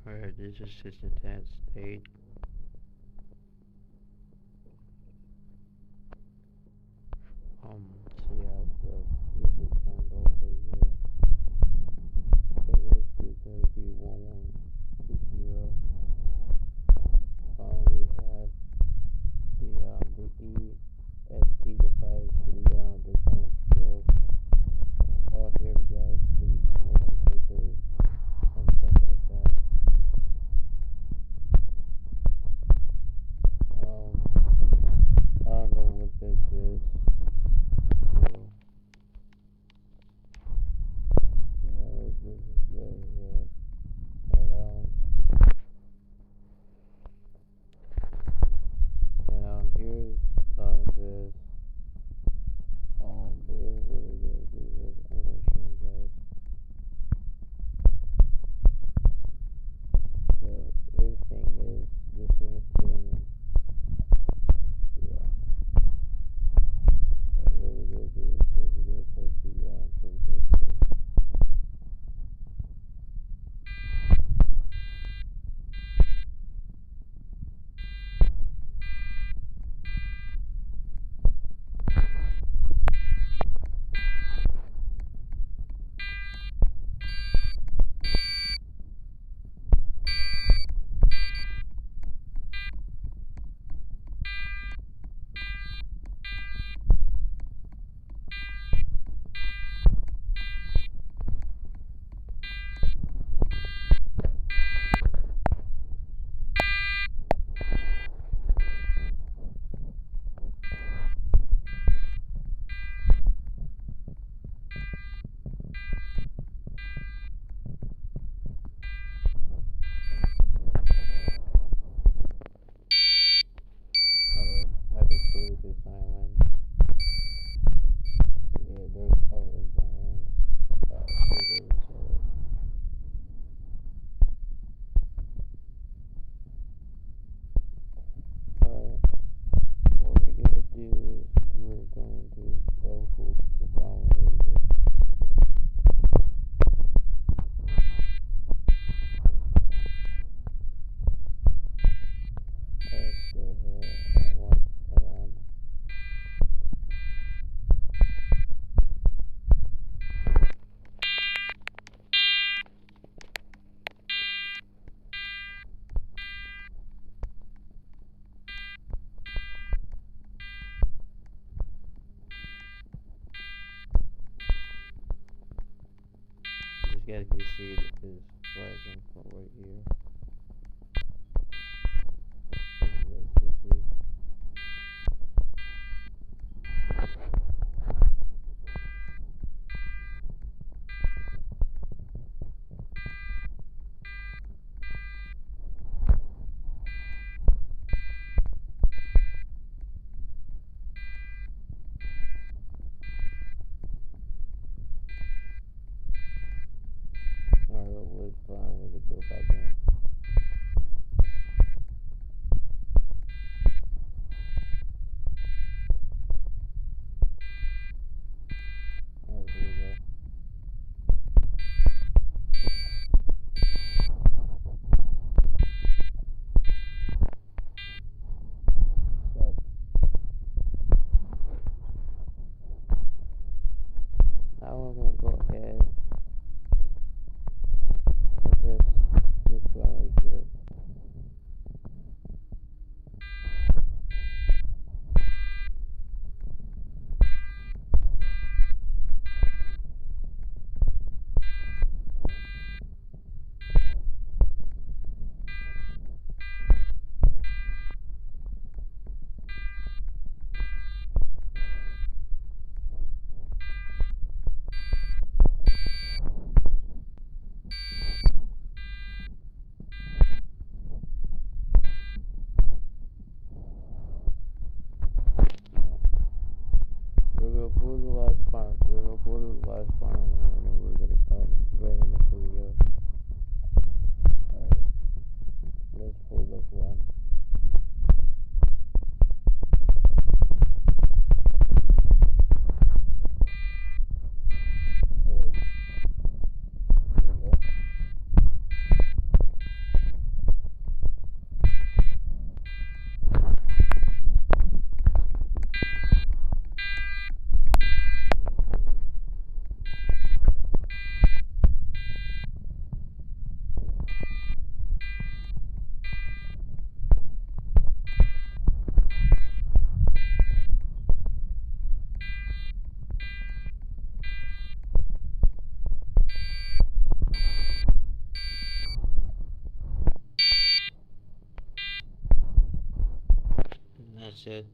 Alright, this is just a test state. So yeah, so here's the candle over here. Okay, let's do 301120. We have the EST device for the tone stroke. All here we got these smoke detectors and stuff like that. I don't know what this is. This is good here. But here's this. We're really gonna do this. I'm gonna show you guys. So everything is the same thing. Yeah. What we're gonna do is we're gonna test the pictures. I just put it to silence. Yeah, there's always silence. Alright, what we're gonna do is we're going to go for the following right here. Let's go ahead and walk around. Just gotta see that this flashing from right here. Alright, we'll find where to go back in. Alright, here we go. So, now we're gonna go ahead with this it.